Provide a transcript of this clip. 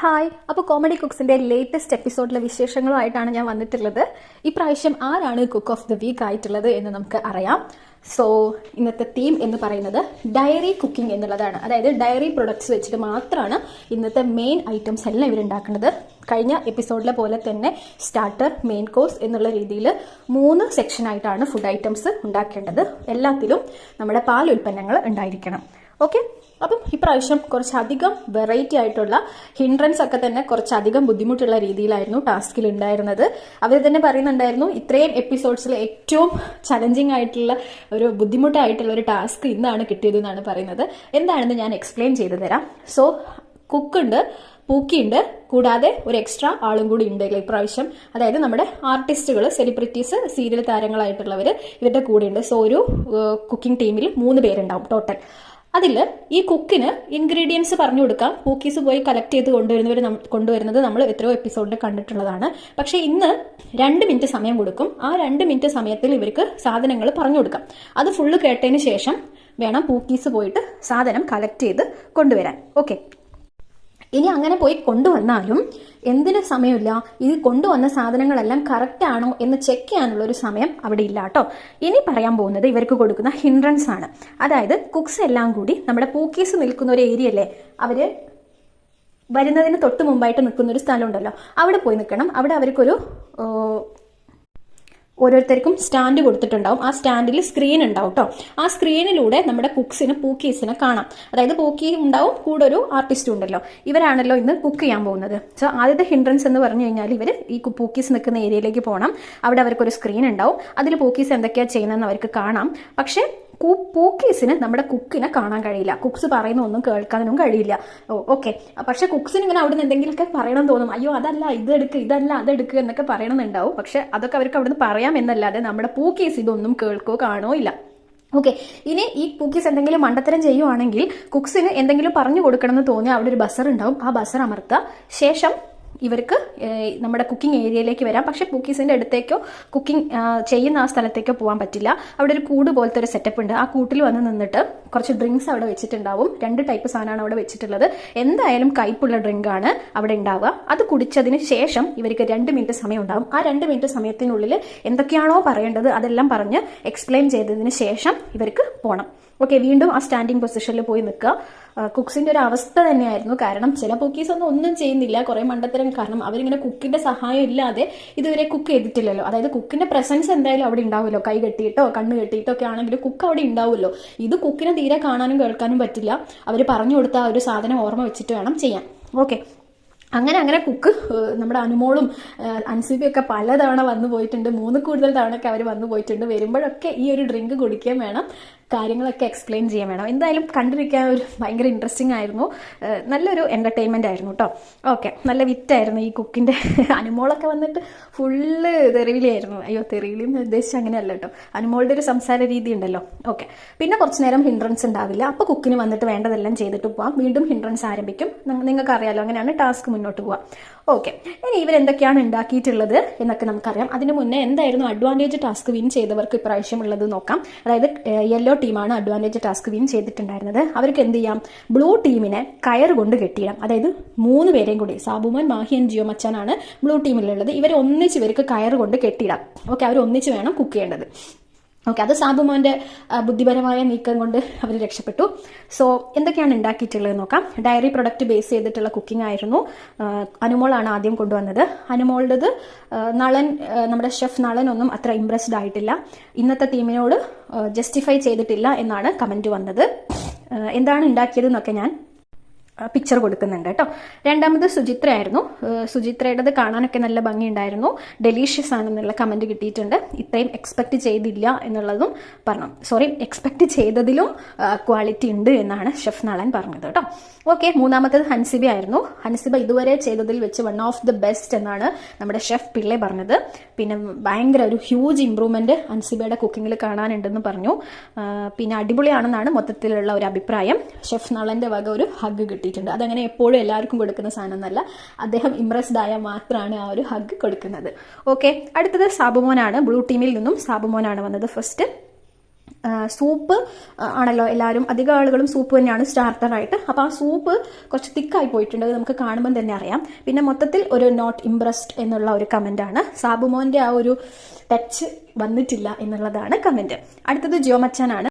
Hi. അപ്പോൾ comedy കുക്സിന്റെ latest എപ്പിസോഡിലെ വിശേഷങ്ങളുമായിട്ടാണ് ഞാൻ വന്നിട്ടുള്ളത്. ഇപ്രാവശ്യം ആരാണ് കുക്ക് ഓഫ് ദി വീക്ക് ആയിട്ടുള്ളത് എന്ന് നമുക്ക് അറിയാം. സോ ഇന്നത്തെ തീം എന്ന് പറയുന്നത് ഡയറി കുക്കിംഗ് എന്നുള്ളതാണ്. അതായത് ഡയറി പ്രൊഡക്ട്സ് വെച്ചിട്ട് മാത്രമാണ് ഇന്നത്തെ മെയിൻ ഐറ്റംസ് എല്ലാം ഇവരുണ്ടാക്കുന്നത്. കഴിഞ്ഞ എപ്പിസോഡിലെ പോലെ തന്നെ സ്റ്റാർട്ടർ, മെയിൻ കോഴ്സ് എന്നുള്ള രീതിയിൽ 3 സെക്ഷനായിട്ടാണ് ഫുഡ് ഐറ്റംസ് ഉണ്ടാക്കേണ്ടത്. എല്ലാത്തിലും നമ്മുടെ പാൽ ഉൽപ്പന്നങ്ങൾ ഉണ്ടായിരിക്കണം. ഓക്കെ, അപ്പം ഇപ്രാവശ്യം കുറച്ചധികം വെറൈറ്റി ആയിട്ടുള്ള ഹിൻഡ്രൻസ് ഒക്കെ തന്നെ കുറച്ചധികം ബുദ്ധിമുട്ടുള്ള രീതിയിലായിരുന്നു ടാസ്കിൽ ഉണ്ടായിരുന്നത്. അവർ തന്നെ പറയുന്നുണ്ടായിരുന്നു ഇത്രയും എപ്പിസോഡ്സിൽ ഏറ്റവും ചലഞ്ചിങ് ആയിട്ടുള്ള ഒരു ബുദ്ധിമുട്ടായിട്ടുള്ള ഒരു ടാസ്ക് ഇന്നാണ് കിട്ടിയത് എന്നാണ് പറയുന്നത്. എന്താണെന്ന് ഞാൻ എക്സ്പ്ലെയിൻ ചെയ്തു തരാം. സോ കുക്കുണ്ട്, പൂക്കിയുണ്ട്, കൂടാതെ ഒരു എക്സ്ട്രാ ആളും കൂടി ഉണ്ട് ഇപ്രാവശ്യം. അതായത് നമ്മുടെ ആർട്ടിസ്റ്റുകൾ, സെലിബ്രിറ്റീസ്, സീരിയൽ താരങ്ങളായിട്ടുള്ളവർ ഇവരുടെ കൂടെ ഉണ്ട്. സോ ഒരു കുക്കിംഗ് ടീമിൽ 3 പേരുണ്ടാവും ടോട്ടൽ. അതിൽ ഈ കുക്കിന് ഇൻഗ്രീഡിയൻസ് പറഞ്ഞു കൊടുക്കാം. പൂക്കീസ് പോയി കളക്ട് ചെയ്ത് കൊണ്ടുവരുന്നത് നമ്മൾ എത്രയോ എപ്പിസോഡിൽ കണ്ടിട്ടുള്ളതാണ്. പക്ഷേ ഇന്ന് 2 മിനിറ്റ് സമയം കൊടുക്കും. ആ 2 മിനിറ്റ് സമയത്തിൽ ഇവർക്ക് സാധനങ്ങൾ പറഞ്ഞു കൊടുക്കാം. അത് ഫുള്ള് കേട്ടതിന് ശേഷം വേണം പൂക്കീസ് പോയിട്ട് സാധനം കളക്ട് ചെയ്ത് കൊണ്ടുവരാൻ. ഓക്കെ, ഇനി അങ്ങനെ പോയി കൊണ്ടുവന്നാലും എന്തിന് സമയമില്ല, ഇത് കൊണ്ടുവന്ന സാധനങ്ങളെല്ലാം കറക്റ്റ് ആണോ എന്ന് ചെക്ക് ചെയ്യാനുള്ള ഒരു സമയം അവിടെ ഇല്ല കേട്ടോ. ഇനി പറയാൻ പോകുന്നത് ഇവർക്ക് കൊടുക്കുന്ന ഹിൻഡ്രൻസ് ആണ്. അതായത് കുക്സ് എല്ലാം കൂടി നമ്മുടെ പൂക്കീസ് നിൽക്കുന്ന ഒരു ഏരിയ അല്ലേ, അവര് വരുന്നതിന് തൊട്ട് മുമ്പായിട്ട് നിൽക്കുന്ന ഒരു സ്ഥലം ഉണ്ടല്ലോ, അവിടെ പോയി നിൽക്കണം. അവിടെ അവർക്കൊരു ഓരോരുത്തർക്കും സ്റ്റാൻഡ് കൊടുത്തിട്ടുണ്ടാവും. ആ സ്റ്റാൻഡിൽ സ്ക്രീൻ ഉണ്ടാവും കേട്ടോ. ആ സ്ക്രീനിലൂടെ നമ്മുടെ കുക്സിന്, പൂക്കീസിനെ കാണാം. അതായത് പൂക്കി ഉണ്ടാവും, കൂടെ ഒരു ആർട്ടിസ്റ്റും ഉണ്ടല്ലോ. ഇവരാണല്ലോ ഇന്ന് കുക്ക് ചെയ്യാൻ പോകുന്നത്. സോ ആദ്യത്തെ ഹിൻഡ്രൻസ് എന്ന് പറഞ്ഞു കഴിഞ്ഞാൽ ഇവർ ഈ പൂക്കീസ് നിൽക്കുന്ന ഏരിയയിലേക്ക് പോകണം. അവിടെ അവർക്കൊരു സ്ക്രീൻ ഉണ്ടാവും. അതിൽ പൂക്കീസ് എന്തൊക്കെയാണ് ചെയ്യുന്നതെന്ന് അവർക്ക് കാണാം. പക്ഷേ പൂക്കീസിന് നമ്മുടെ കുക്കിനെ കാണാൻ കഴിയില്ല. കുക്സ് പറയുന്ന ഒന്നും കേൾക്കാനും കഴിയില്ല. ഓക്കെ, പക്ഷെ കുക്സിന് ഇങ്ങനെ അവിടെ നിന്ന് എന്തെങ്കിലുമൊക്കെ പറയണം തോന്നും. അയ്യോ അതല്ല, ഇതെടുക്കുക, ഇതല്ല അതെടുക്കുക എന്നൊക്കെ പറയണമെന്നുണ്ടാവും. പക്ഷെ അതൊക്കെ അവർക്ക് അവിടെ നിന്ന് പറയാം എന്നല്ലാതെ നമ്മുടെ പൂക്കീസ് ഇതൊന്നും കേൾക്കോ കാണോ ഇല്ല. ഓക്കെ, ഇനി ഈ പൂക്കീസ് എന്തെങ്കിലും മണ്ടത്തരം ചെയ്യുവാണെങ്കിൽ കുക്സിന് എന്തെങ്കിലും പറഞ്ഞു കൊടുക്കണം എന്ന് തോന്നിയാൽ അവിടെ ഒരു ബസർ ഉണ്ടാവും. ആ ബസർ അമർത്തുക. ശേഷം ഇവർക്ക് നമ്മുടെ കുക്കിംഗ് ഏരിയയിലേക്ക് വരാം. പക്ഷെ പൂക്കീസിന്റെ അടുത്തേക്കോ കുക്കിംഗ് ചെയ്യുന്ന ആ സ്ഥലത്തേക്കോ പോകാൻ പറ്റില്ല. അവിടെ ഒരു കൂട് പോലത്തെ ഒരു സെറ്റപ്പ് ഉണ്ട്. ആ കൂട്ടിൽ വന്ന് നിന്നിട്ട് കുറച്ച് ഡ്രിങ്ക്സ് അവിടെ വെച്ചിട്ടുണ്ടാവും. 2 ടൈപ്പ് സാധനമാണ് അവിടെ വെച്ചിട്ടുള്ളത്. എന്തായാലും കയ്പുള്ള ഡ്രിങ്ക് ആണ് അവിടെ ഉണ്ടാവുക. അത് കുടിച്ചതിന് ശേഷം ഇവർക്ക് 2 മിനിറ്റ് സമയം ഉണ്ടാവും. ആ 2 മിനിറ്റ് സമയത്തിനുള്ളിൽ എന്തൊക്കെയാണോ പറയേണ്ടത് അതെല്ലാം പറഞ്ഞ് എക്സ്പ്ലെയിൻ ചെയ്തതിന് ശേഷം ഇവർക്ക് പോകണം. ഓക്കെ, വീണ്ടും ആ സ്റ്റാൻഡിങ് പൊസിഷനിൽ പോയി നിൽക്കുക. കുക്സിന്റെ ഒരു അവസ്ഥ തന്നെയായിരുന്നു. കാരണം ചില കുക്കീസ് ഒന്നും ചെയ്യുന്നില്ല, കുറെ മണ്ടത്തരം. കാരണം അവരിങ്ങനെ കുക്കിന്റെ സഹായം ഇല്ലാതെ ഇതുവരെ കുക്ക് ചെയ്തിട്ടില്ലല്ലോ. അതായത് കുക്കിന്റെ പ്രസൻസ് എന്തായാലും അവിടെ ഉണ്ടാവുമല്ലോ. കൈ കെട്ടിയിട്ടോ കണ്ണ് കെട്ടിയിട്ടോ ഒക്കെ ആണെങ്കിലും കുക്ക് അവിടെ ഉണ്ടാവുമല്ലോ. ഇത് കുക്കിനെ തീരെ കാണാനും കേൾക്കാനും പറ്റില്ല. അവർ പറഞ്ഞു കൊടുത്ത ഒരു സാധനം ഓർമ്മ വെച്ചിട്ട് വേണം ചെയ്യാൻ. ഓക്കെ, അങ്ങനെ കുക്ക് നമ്മുടെ അനുമോളും അൻസിബിയൊക്കെ പലതവണ വന്നു പോയിട്ടുണ്ട്. 3 കൂടുതൽ തവണയൊക്കെ അവർ വന്നു പോയിട്ടുണ്ട്. വരുമ്പോഴൊക്കെ ഈ ഒരു ഡ്രിങ്ക് കുടിക്കുകയും വേണം, കാര്യങ്ങളൊക്കെ എക്സ്പ്ലെയിൻ ചെയ്യാൻ വേണം. എന്തായാലും കണ്ടിരിക്കാൻ ഒരു ഭയങ്കര ഇൻട്രസ്റ്റിംഗ് ആയിരുന്നു. നല്ലൊരു എന്റർടൈൻമെന്റ് ആയിരുന്നു കേട്ടോ. ഓക്കെ, നല്ല വിറ്റായിരുന്നു ഈ കുക്കിന്റെ. അനുമോളൊക്കെ വന്നിട്ട് ഫുള്ള് തെറിവിളിയായിരുന്നു. അയ്യോ, തെറിവിളിന്ന് ഉദ്ദേശിച്ച് അങ്ങനെയല്ല കേട്ടോ, അനുമോളുടെ ഒരു സംസാര രീതി ഉണ്ടല്ലോ. ഓക്കെ, പിന്നെ കുറച്ച് നേരം ഹിൻഡ്രൻസ് ഉണ്ടാവില്ല. അപ്പോൾ കുക്കിന് വന്നിട്ട് വേണ്ടതെല്ലാം ചെയ്തിട്ട് പോവാം. വീണ്ടും ഹിൻഡ്രൻസ് ആരംഭിക്കും. നിങ്ങൾക്ക് അറിയാലോ, അങ്ങനെയാണ് ടാസ്ക് മുന്നോട്ട് പോവാം. ഓക്കെ, ഇനി ഇവരെന്തൊക്കെയാണ് ഉണ്ടാക്കിയിട്ടുള്ളത് എന്നൊക്കെ നമുക്കറിയാം. അതിന് മുന്നേ എന്തായിരുന്നു അഡ്വാൻറ്റേജ് ടാസ്ക് വിൻ ചെയ്തവർക്ക് ഇപ്രാവശ്യം ഉള്ളത് നോക്കാം. അതായത് യെല്ലോ ടീമാണ് അഡ്വാൻറ്റേജ് ടാസ്ക് വിൻ ചെയ്തിട്ടുണ്ടായിരുന്നത്. അവർക്ക് എന്ത് ചെയ്യാം, ബ്ലൂ ടീമിനെ കയർ കൊണ്ട് കെട്ടിയിടാം. അതായത് 3 പേരെയും കൂടി, സാബുമോൻ, മാഹിയൻ, ജിയോ മച്ചാനാണ് ബ്ലൂ ടീമിലുള്ളത്. ഇവരെ ഒന്നിച്ച് ഇവർക്ക് കയർ കൊണ്ട് കെട്ടിയിടാം. ഓക്കെ, അവർ ഒന്നിച്ച് വേണം കുക്ക് ചെയ്യേണ്ടത്. ഓക്കെ, അത് സാബുമോന്റെ ബുദ്ധിപരമായ നീക്കം കൊണ്ട് അവർ രക്ഷപ്പെട്ടു. സോ എന്തൊക്കെയാണ് ഉണ്ടാക്കിയിട്ടുള്ളത് നോക്കാം. ഡയറി പ്രൊഡക്റ്റ് ബേസ് ചെയ്തിട്ടുള്ള കുക്കിംഗ് ആയിരുന്നു. അനുമോളാണ് ആദ്യം കൊണ്ടുവന്നത്. അനുമോളുടേത് നളൻ, നമ്മുടെ ഷെഫ് നളൻ ഒന്നും അത്ര ഇംപ്രസ്ഡ് ആയിട്ടില്ല. ഇന്നത്തെ ടീമിനോട് ജസ്റ്റിഫൈ ചെയ്തിട്ടില്ല എന്നാണ് കമന്റ് വന്നത്. എന്താണ് ഉണ്ടാക്കിയത് എന്നൊക്കെ ഞാൻ പിക്ചർ കൊടുക്കുന്നുണ്ട് കേട്ടോ. രണ്ടാമത് സുചിത്രയായിരുന്നു. സുചിത്രയുടേത് കാണാനൊക്കെ നല്ല ഭംഗിയുണ്ടായിരുന്നു. ഡെലീഷ്യസ് ആണെന്നുള്ള കമന്റ് കിട്ടിയിട്ടുണ്ട്. ഇത്രയും എക്സ്പെക്ട് ചെയ്തില്ല എന്നുള്ളതും പറഞ്ഞു. എക്സ്പെക്ട് ചെയ്തതിലും ക്വാളിറ്റി ഉണ്ട് എന്നാണ് ഷെഫ് നളൻ പറഞ്ഞത് കേട്ടോ. ഓക്കെ, മൂന്നാമത്തേത് ഹൻസിബ ആയിരുന്നു. ഹൻസിബ ഇതുവരെ ചെയ്തതിൽ വെച്ച് 1 ഓഫ് ദി ബെസ്റ്റ് എന്നാണ് നമ്മുടെ ഷെഫ് പിള്ളെ പറഞ്ഞത്. പിന്നെ ഭയങ്കര ഒരു ഹ്യൂജ് ഇംപ്രൂവ്മെന്റ് ഹൻസിബയുടെ കുക്കിങ്ങിൽ കാണാനുണ്ടെന്ന് പറഞ്ഞു. പിന്നെ അടിപൊളിയാണെന്നാണ് മൊത്തത്തിലുള്ള ഒരു അഭിപ്രായം. ഷെഫ് നളന്റെ വക ഒരു ഹഗ് കിട്ടിയിട്ടുണ്ട്. അതങ്ങനെ എപ്പോഴും എല്ലാവർക്കും കൊടുക്കുന്ന സാധനം എന്നല്ല, അദ്ദേഹം ഇംപ്രസ്ഡ് ആയാൽ മാത്രമാണ് ആ ഒരു ഹഗ് കൊടുക്കുന്നത്. ഓക്കെ, അടുത്തത് സാബുമോനാണ്. ബ്ലൂ ടീമിൽ നിന്നും സാബുമോനാണ് വന്നത് ഫസ്റ്റ്. സൂപ്പ് ആണല്ലോ എല്ലാവരും, അധികം ആളുകളും സൂപ്പ് തന്നെയാണ് സ്റ്റാർട്ടറായിട്ട്. അപ്പോൾ ആ സൂപ്പ് കുറച്ച് തിക്കായി പോയിട്ടുണ്ട്, അത് നമുക്ക് കാണുമ്പോൾ തന്നെ അറിയാം. പിന്നെ മൊത്തത്തിൽ ഒരു നോട്ട് ഇംപ്രസ്ഡ് എന്നുള്ള ഒരു കമൻറ്റാണ്. സാബുമോൻ്റെ ആ ഒരു ടച്ച് വന്നിട്ടില്ല എന്നുള്ളതാണ് കമൻറ്റ്. അടുത്തത് ജിയോ മച്ചാനാണ്.